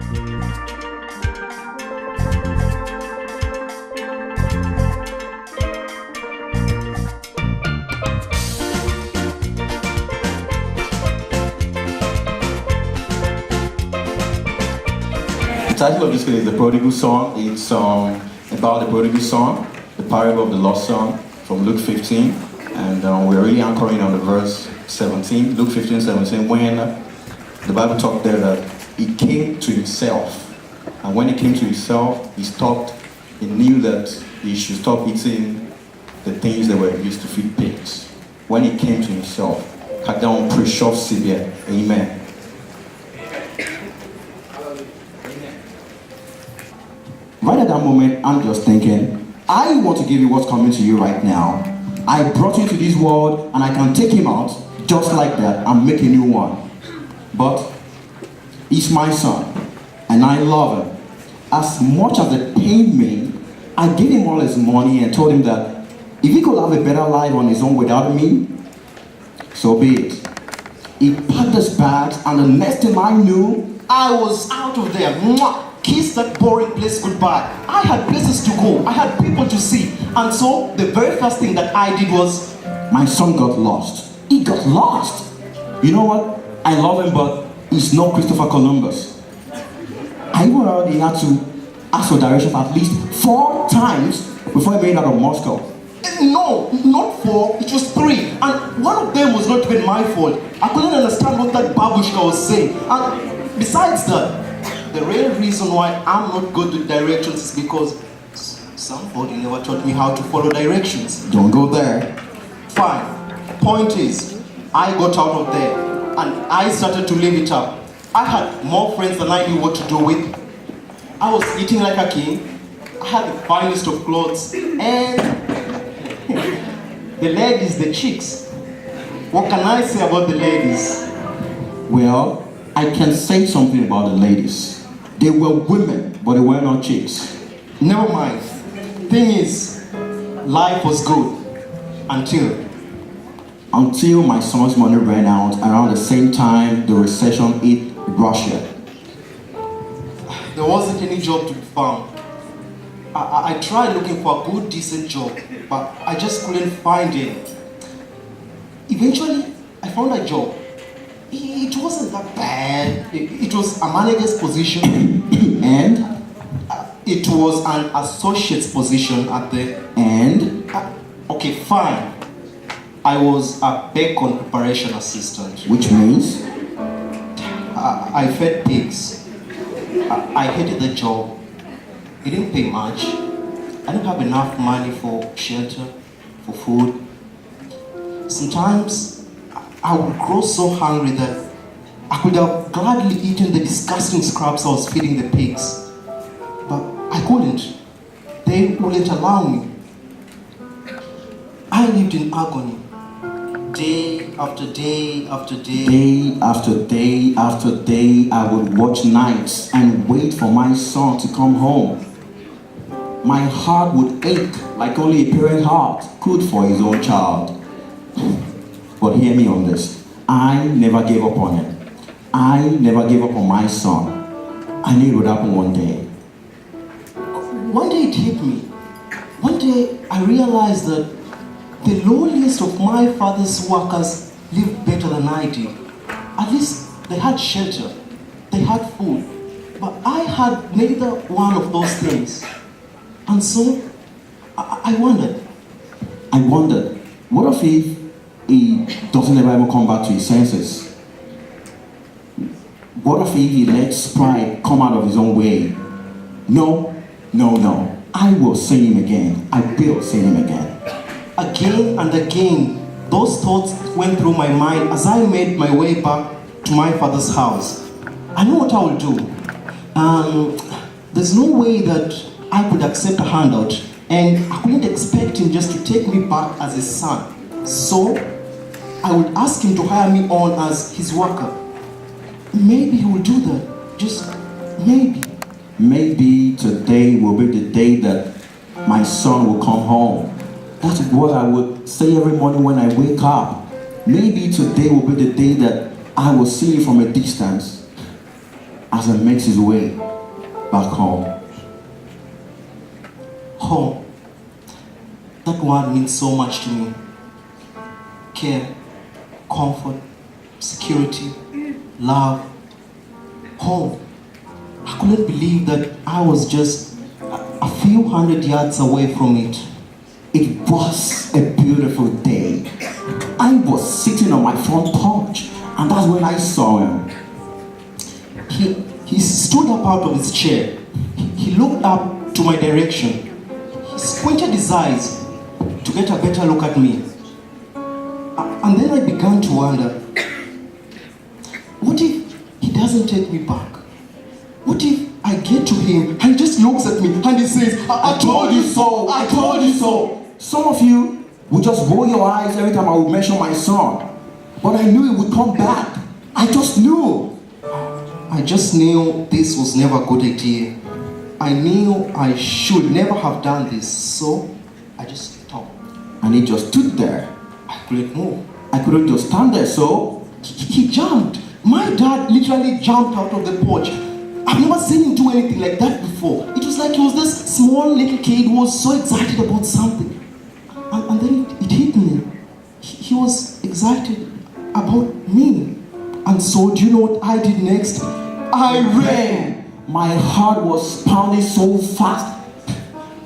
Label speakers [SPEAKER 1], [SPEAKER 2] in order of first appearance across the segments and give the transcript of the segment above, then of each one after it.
[SPEAKER 1] The title of this film is The Prodigal Son. It's about the prodigal son, the parable of the lost son from Luke 15. And we're really anchoring on the verse 17, Luke 15:17, when the Bible talked there that he came to himself. And when he came to himself, he knew that he should stop eating the things that were used to feed pigs. When he came to himself, Amen. Right at that moment, I'm just thinking, I want to give you what's coming to you right now. I brought you to this world and I can take him out just like that and make a new one. But he's my son and I love him. As much as it pained me, I gave him all his money and told him that if he could have a better life on his own without me, so be it. He packed his bags and the next thing I knew, I was out of there. Mwah! Kiss that boring place goodbye. I had places to go. I had people to see. And so the very first thing that I did was, my son got lost. He got lost. You know what? I love him, but he's no Christopher Columbus. I even heard he had to ask for directions at least 4 times before he made it out of Moscow. No, not 4, it was 3. And one of them was not even my fault. I couldn't understand what that babushka was saying. And besides that, the real reason why I'm not good with directions is because somebody never taught me how to follow directions. Don't go there. Fine. Point is, I got out of there and I started to live it up. I had more friends than I knew what to do with. I was eating like a king. I had the finest of clothes and the ladies, the chicks. What can I say about the ladies? Well, I can say something about the ladies. They were women, but they were not chicks. Never mind. Thing is, life was good until my son's money ran out around the same time the recession hit Russia. There wasn't any job to be found. I tried looking for a good, decent job, but I just couldn't find it. Eventually, I found a job. It wasn't that bad. It was a manager's position and it was an associate's position at the end. Okay, fine. I was a bacon preparation assistant. Which means? I fed pigs. I hated the job. It didn't pay much. I didn't have enough money for shelter, for food. Sometimes I would grow so hungry that I could have gladly eaten the disgusting scraps I was feeding the pigs. But I couldn't. They wouldn't allow me. I lived in agony. Day after day after day. Day after day after day, I would watch nights and wait for my son to come home. My heart would ache like only a parent's heart could for his own child. But hear me on this. I never gave up on him. I never gave up on my son. I knew it would happen one day. One day it hit me. One day I realized that the lowliest of my father's workers lived better than I did. At least they had shelter. They had food. But I had neither one of those things. And so I wondered, what if he doesn't ever come back to his senses? What if he lets pride come out of his own way? No. I will see him again. I will see him again. Again and again, those thoughts went through my mind as I made my way back to my father's house. I knew what I would do. There's no way that I could accept a handout, and I couldn't expect him just to take me back as his son. So I would ask him to hire me on as his worker. Maybe he will do that. Just maybe. Maybe today will be the day that my son will come home. That's what I would say every morning when I wake up. Maybe today will be the day that I will see him from a distance. as he makes his way back home.
[SPEAKER 2] Home. That word means so much to me. Care, comfort, security, love. Home. I couldn't believe that I was just a few hundred yards away from it.
[SPEAKER 1] It was a beautiful day. I was sitting on my front porch, and that's when I saw him.
[SPEAKER 2] He stood up out of his chair. He looked up to my direction. He squinted his eyes to get a better look at me. And then I began to wonder, what if he doesn't take me back? What if I get to him and he just looks at me and he says, I told you so, I told you so.
[SPEAKER 1] Some of you would just roll your eyes every time I would mention my son. But I knew it would come back. I just knew.
[SPEAKER 2] I just knew this was never a good idea. I knew I should never have done this, so I just stopped.
[SPEAKER 1] And he just stood there.
[SPEAKER 2] I couldn't move.
[SPEAKER 1] I couldn't just stand there, so
[SPEAKER 2] he jumped. My dad literally jumped out of the porch. I've never seen him do anything like that before. It was like he was this small little kid who was so excited about something. And then it hit me. He was excited about me. And so do you know what I did next? I ran.
[SPEAKER 1] My heart was pounding so fast.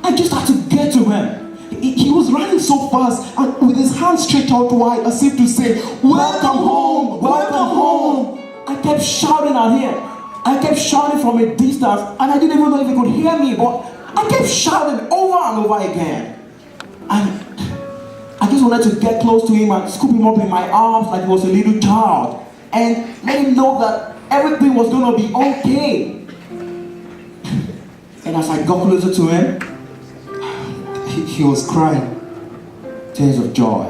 [SPEAKER 1] I just had to get to him.
[SPEAKER 2] He was running so fast and with his hands stretched out wide as if to say, welcome home, welcome home.
[SPEAKER 1] I kept shouting at him. I kept shouting from a distance, and I didn't even know if he could hear me, but I kept shouting over and over again. And I just wanted to get close to him and scoop him up in my arms like he was a little child and let him know that everything was going to be okay. And as I got closer to him,
[SPEAKER 2] he was crying.
[SPEAKER 1] Tears of joy.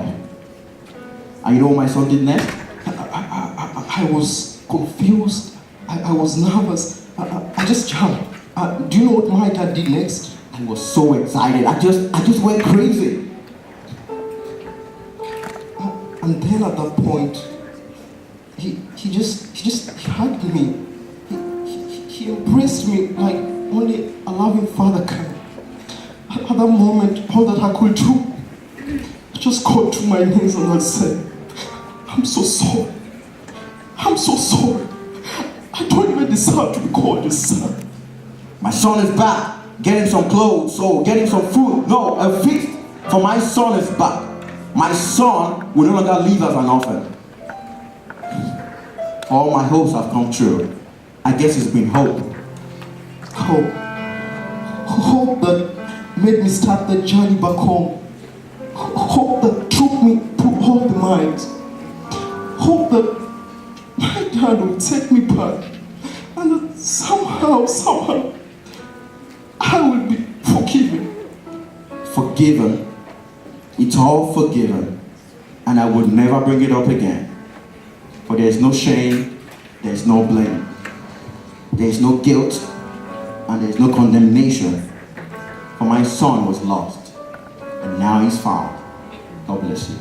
[SPEAKER 1] And you know what my son did next?
[SPEAKER 2] I was confused. I was nervous. I just jumped. Do you know what my dad did next?
[SPEAKER 1] I was so excited. I just went crazy.
[SPEAKER 2] And then at that point, he just hugged me. He embraced me like only a loving father can. At that moment, all that I could do, I just got to my knees and I said, I'm so sorry. I'm so sorry. I don't even deserve to be called your son.
[SPEAKER 1] My son is back. Get him some clothes, so get him some food. No, a feast for my son is back. My son will no longer live as an orphan. All my hopes have come true. I guess it's been hope.
[SPEAKER 2] Hope. Hope that made me start the journey back home. Hope that took me through all the miles. Hope that my dad would take me back. And that somehow, I will be forgiven.
[SPEAKER 1] Forgiven. It's all forgiven. And I would never bring it up again. For there is no shame, there is no blame. There is no guilt, and there is no condemnation. For my son was lost, and now he's found. God bless you.